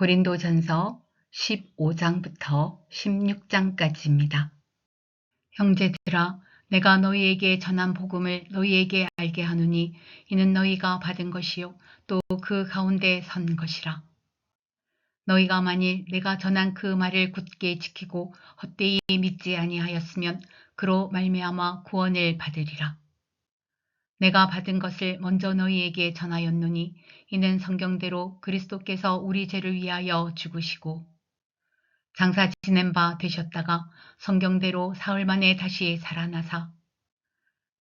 고린도전서 15장부터 16장까지입니다. 형제들아, 내가 너희에게 전한 복음을 너희에게 알게 하노니 이는 너희가 받은 것이요 또 그 가운데 선 것이라. 너희가 만일 내가 전한 그 말을 굳게 지키고 헛되이 믿지 아니하였으면 그로 말미암아 구원을 받으리라. 내가 받은 것을 먼저 너희에게 전하였노니 이는 성경대로 그리스도께서 우리 죄를 위하여 죽으시고 장사 지낸 바 되셨다가 성경대로 사흘 만에 다시 살아나사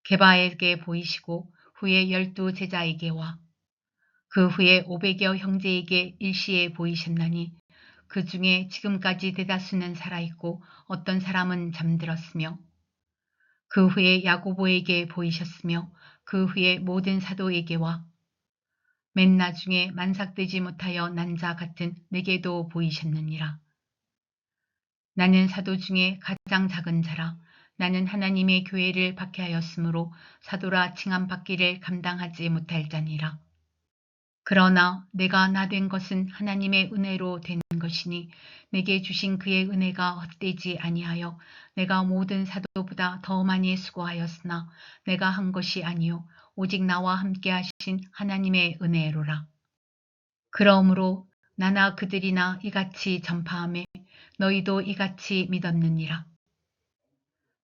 게바에게 보이시고 후에 12 제자에게와 그 후에 500여 형제에게 일시에 보이셨나니 그 중에 지금까지 대다수는 살아있고 어떤 사람은 잠들었으며 그 후에 야고보에게 보이셨으며 그 후에 모든 사도에게와 맨 나중에 만삭되지 못하여 난 자 같은 내게도 보이셨느니라. 나는 사도 중에 가장 작은 자라. 나는 하나님의 교회를 박해하였으므로 사도라 칭함받기를 감당하지 못할 자니라. 그러나 내가 나 된 것은 하나님의 은혜로 된 것이니 내게 주신 그의 은혜가 헛되지 아니하여 내가 모든 사도보다 더 많이 수고하였으나 내가 한 것이 아니요 오직 나와 함께 하신 하나님의 은혜로라. 그러므로 나나 그들이나 이같이 전파하매 너희도 이같이 믿었느니라.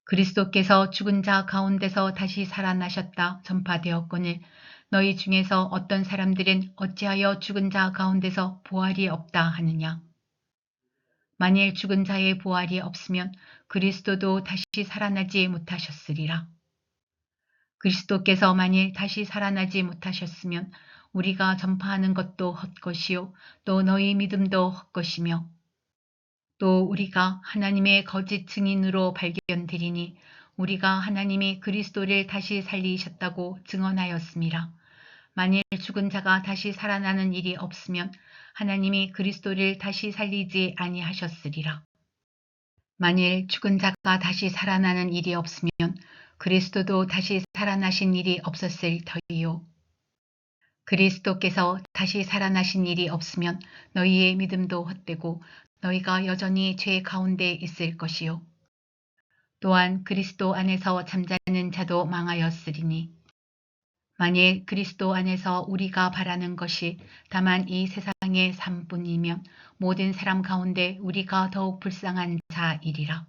그리스도께서 죽은 자 가운데서 다시 살아나셨다 전파되었거늘 너희 중에서 어떤 사람들은 어찌하여 죽은 자 가운데서 부활이 없다 하느냐. 만일 죽은 자의 부활이 없으면 그리스도도 다시 살아나지 못하셨으리라. 그리스도께서 만일 다시 살아나지 못하셨으면 우리가 전파하는 것도 헛것이요 또 너희 믿음도 헛것이며 또 우리가 하나님의 거짓 증인으로 발견되리니 우리가 하나님이 그리스도를 다시 살리셨다고 증언하였음이라. 만일 죽은 자가 다시 살아나는 일이 없으면 하나님이 그리스도를 다시 살리지 아니하셨으리라. 만일 죽은 자가 다시 살아나는 일이 없으면 그리스도도 다시 살아나신 일이 없었을 터이요. 그리스도께서 다시 살아나신 일이 없으면 너희의 믿음도 헛되고 너희가 여전히 죄 가운데 있을 것이요. 또한 그리스도 안에서 잠자는 자도 망하였으리니 만일 그리스도 안에서 우리가 바라는 것이 다만 이 세상의 삶뿐이면 모든 사람 가운데 우리가 더욱 불쌍한 자이리라.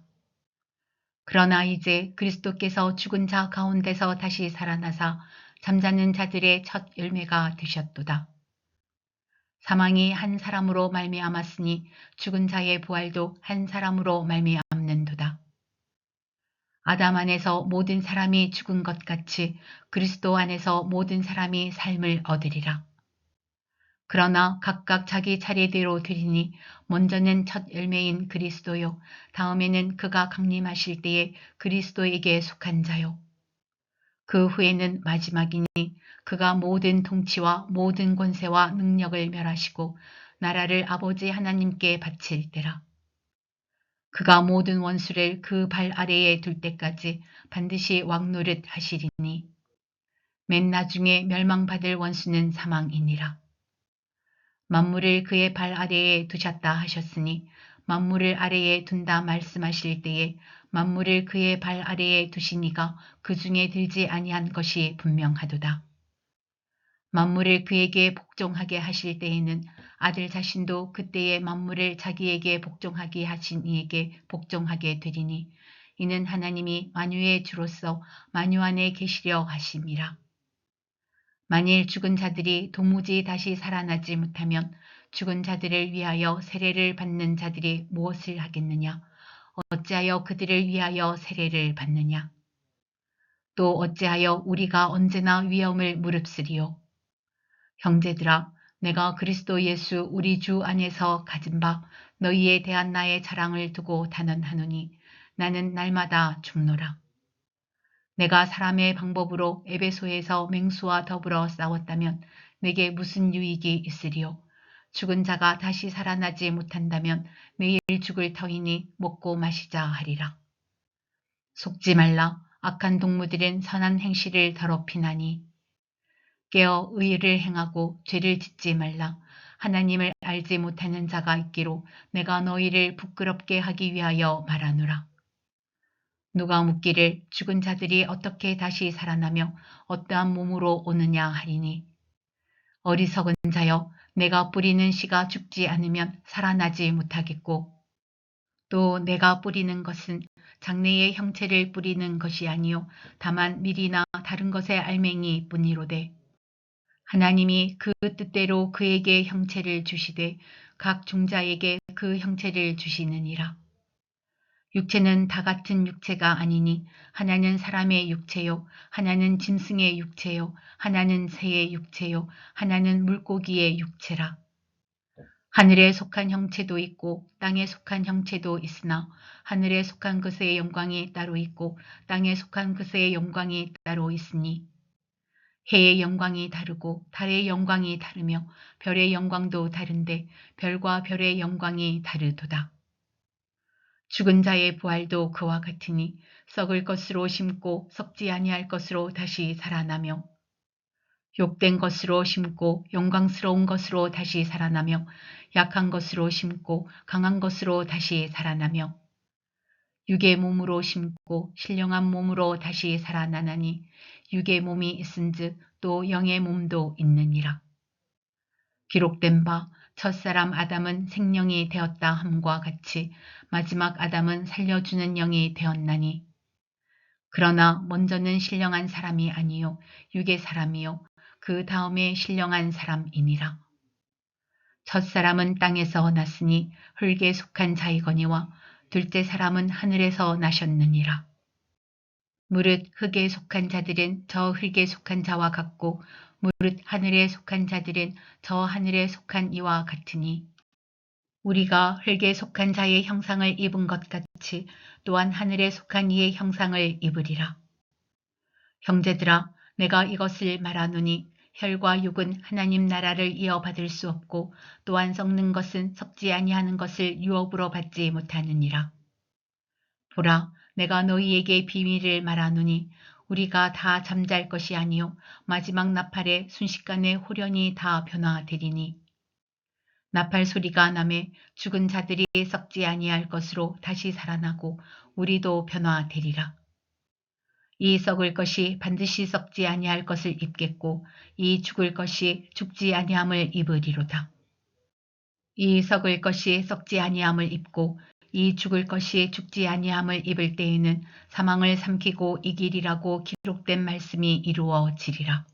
그러나 이제 그리스도께서 죽은 자 가운데서 다시 살아나사 잠자는 자들의 첫 열매가 되셨도다. 사망이 한 사람으로 말미암았으니 죽은 자의 부활도 한 사람으로 말미암는도다. 아담 안에서 모든 사람이 죽은 것 같이 그리스도 안에서 모든 사람이 삶을 얻으리라. 그러나 각각 자기 차례대로 되리니 먼저는 첫 열매인 그리스도요 다음에는 그가 강림하실 때에 그리스도에게 속한 자요 그 후에는 마지막이니 그가 모든 통치와 모든 권세와 능력을 멸하시고 나라를 아버지 하나님께 바칠 때라. 그가 모든 원수를 그 발 아래에 둘 때까지 반드시 왕노릇 하시리니 맨 나중에 멸망받을 원수는 사망이니라. 만물을 그의 발 아래에 두셨다 하셨으니 만물을 아래에 둔다 말씀하실 때에 만물을 그의 발 아래에 두시니가 그 중에 들지 아니한 것이 분명하도다. 만물을 그에게 복종하게 하실 때에는 아들 자신도 그때의 만물을 자기에게 복종하게 하신 이에게 복종하게 되리니 이는 하나님이 만유의 주로서 만유 안에 계시려 하심이라. 만일 죽은 자들이 도무지 다시 살아나지 못하면 죽은 자들을 위하여 세례를 받는 자들이 무엇을 하겠느냐? 어찌하여 그들을 위하여 세례를 받느냐? 또 어찌하여 우리가 언제나 위험을 무릅쓰리요? 형제들아, 내가 그리스도 예수 우리 주 안에서 가진 바 너희에 대한 나의 자랑을 두고 단언하노니 나는 날마다 죽노라. 내가 사람의 방법으로 에베소에서 맹수와 더불어 싸웠다면 내게 무슨 유익이 있으리요. 죽은 자가 다시 살아나지 못한다면 매일 죽을 터이니 먹고 마시자 하리라. 속지 말라. 악한 동무들은 선한 행실을 더럽히나니 깨어 의를 행하고 죄를 짓지 말라. 하나님을 알지 못하는 자가 있기로 내가 너희를 부끄럽게 하기 위하여 말하노라. 누가 묻기를 죽은 자들이 어떻게 다시 살아나며 어떠한 몸으로 오느냐 하리니, 어리석은 자여, 내가 뿌리는 씨가 죽지 않으면 살아나지 못하겠고, 또 내가 뿌리는 것은 장래의 형체를 뿌리는 것이 아니요 다만 밀이나 다른 것의 알맹이 뿐이로되, 하나님이 그 뜻대로 그에게 형체를 주시되 각 종자에게 그 형체를 주시느니라. 육체는 다 같은 육체가 아니니 하나는 사람의 육체요, 하나는 짐승의 육체요, 하나는 새의 육체요, 하나는 물고기의 육체라. 하늘에 속한 형체도 있고 땅에 속한 형체도 있으나 하늘에 속한 것의 영광이 따로 있고 땅에 속한 것의 영광이 따로 있으니, 해의 영광이 다르고 달의 영광이 다르며 별의 영광도 다른데 별과 별의 영광이 다르도다. 죽은 자의 부활도 그와 같으니 썩을 것으로 심고 썩지 아니할 것으로 다시 살아나며, 욕된 것으로 심고 영광스러운 것으로 다시 살아나며, 약한 것으로 심고 강한 것으로 다시 살아나며, 육의 몸으로 심고 신령한 몸으로 다시 살아나나니 육의 몸이 있은즉 또 영의 몸도 있느니라. 기록된 바 첫사람 아담은 생명이 되었다 함과 같이 마지막 아담은 살려주는 영이 되었나니, 그러나 먼저는 신령한 사람이 아니요 육의 사람이요 그 다음에 신령한 사람이니라. 첫사람은 땅에서 났으니 흙에 속한 자이거니와 둘째 사람은 하늘에서 나셨느니라. 무릇 흙에 속한 자들은 저 흙에 속한 자와 같고 무릇 하늘에 속한 자들은 저 하늘에 속한 이와 같으니, 우리가 흙에 속한 자의 형상을 입은 것 같이 또한 하늘에 속한 이의 형상을 입으리라. 형제들아, 내가 이것을 말하노니 혈과 육은 하나님 나라를 이어받을 수 없고 또한 썩는 것은 썩지 아니하는 것을 유업으로 받지 못하느니라. 보라, 내가 너희에게 비밀을 말하노니 우리가 다 잠잘 것이 아니요 마지막 나팔에 순식간에 홀연히 다 변화되리니, 나팔 소리가 나매 죽은 자들이 썩지 아니할 것으로 다시 살아나고 우리도 변화되리라. 이 썩을 것이 반드시 썩지 아니할 것을 입겠고 이 죽을 것이 죽지 아니함을 입으리로다. 이 썩을 것이 썩지 아니함을 입고 이 죽을 것이 죽지 아니함을 입을 때에는 사망을 삼키고 이기리라고 기록된 말씀이 이루어지리라.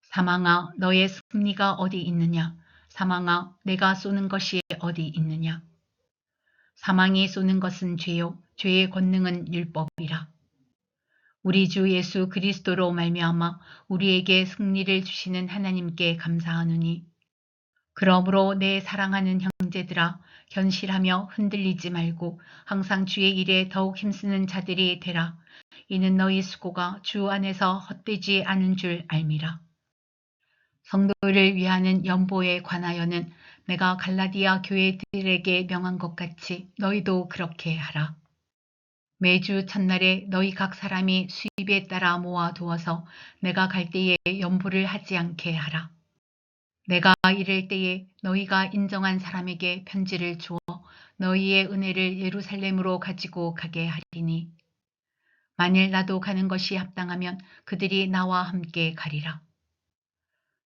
사망아, 너의 승리가 어디 있느냐? 사망아, 내가 쏘는 것이 어디 있느냐? 사망이 쏘는 것은 죄요, 죄의 권능은 율법이라. 우리 주 예수 그리스도로 말미암아 우리에게 승리를 주시는 하나님께 감사하노니, 그러므로 내 사랑하는 형제들아, 견실하며 흔들리지 말고 항상 주의 일에 더욱 힘쓰는 자들이 되라. 이는 너희 수고가 주 안에서 헛되지 않은 줄 알미라. 성도를 위하는 연보에 관하여는 내가 갈라디아 교회들에게 명한 것 같이 너희도 그렇게 하라. 매주 첫날에 너희 각 사람이 수입에 따라 모아두어서 내가 갈 때에 연보를 하지 않게 하라. 내가 이를 때에 너희가 인정한 사람에게 편지를 주어 너희의 은혜를 예루살렘으로 가지고 가게 하리니, 만일 나도 가는 것이 합당하면 그들이 나와 함께 가리라.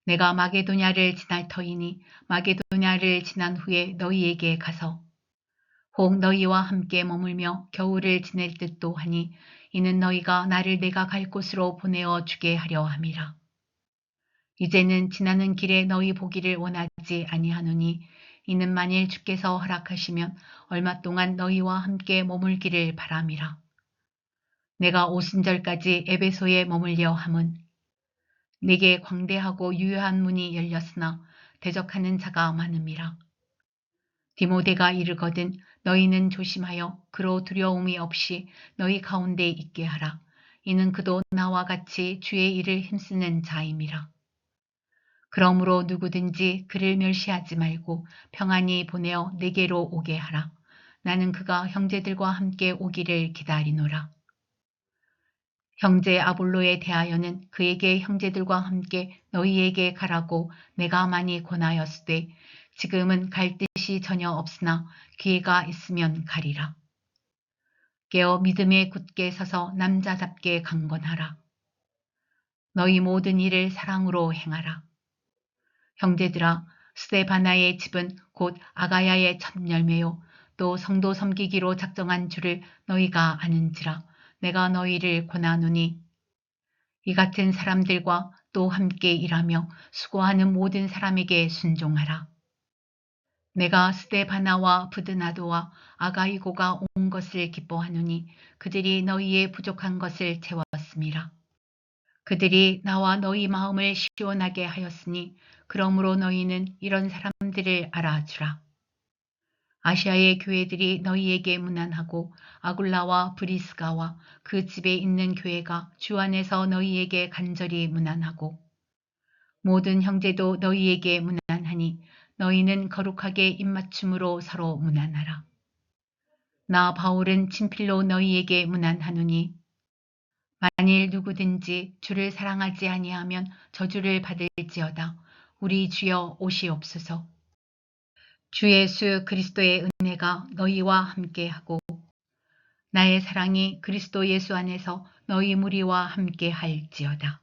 내가 마게도냐를 지날 터이니 마게도냐를 지난 후에 너희에게 가서 혹 너희와 함께 머물며 겨울을 지낼 듯도 하니, 이는 너희가 나를 내가 갈 곳으로 보내어 주게 하려 함이라. 이제는 지나는 길에 너희 보기를 원하지 아니하노니, 이는 만일 주께서 허락하시면 얼마 동안 너희와 함께 머물기를 바람이라. 내가 오순절까지 에베소에 머물려 함은 내게 광대하고 유효한 문이 열렸으나 대적하는 자가 많음이라. 디모데가 이르거든 너희는 조심하여 그로 두려움이 없이 너희 가운데 있게 하라. 이는 그도 나와 같이 주의 일을 힘쓰는 자임이라. 그러므로 누구든지 그를 멸시하지 말고 평안히 보내어 내게로 오게 하라. 나는 그가 형제들과 함께 오기를 기다리노라. 형제 아볼로에 대하여는 그에게 형제들과 함께 너희에게 가라고 내가 많이 권하였으되 지금은 갈 뜻이 전혀 없으나 기회가 있으면 가리라. 깨어 믿음에 굳게 서서 남자답게 강건하라. 너희 모든 일을 사랑으로 행하라. 형제들아, 스데바나의 집은 곧 아가야의 첫 열매요 또 성도 섬기기로 작정한 줄을 너희가 아는지라. 내가 너희를 권하노니 이 같은 사람들과 또 함께 일하며 수고하는 모든 사람에게 순종하라. 내가 스데바나와 부드나도와 아가이고가 온 것을 기뻐하노니 그들이 너희의 부족한 것을 채웠음이라. 그들이 나와 너희 마음을 시원하게 하였으니 그러므로 너희는 이런 사람들을 알아주라. 아시아의 교회들이 너희에게 문안하고 아굴라와 브리스가와 그 집에 있는 교회가 주 안에서 너희에게 간절히 문안하고 모든 형제도 너희에게 문안하니 너희는 거룩하게 입맞춤으로 서로 문안하라. 나 바울은 친필로 너희에게 문안하노니 만일 누구든지 주를 사랑하지 아니하면 저주를 받을지어다. 우리 주여 오시옵소서. 주 예수 그리스도의 은혜가 너희와 함께하고 나의 사랑이 그리스도 예수 안에서 너희 무리와 함께할지어다.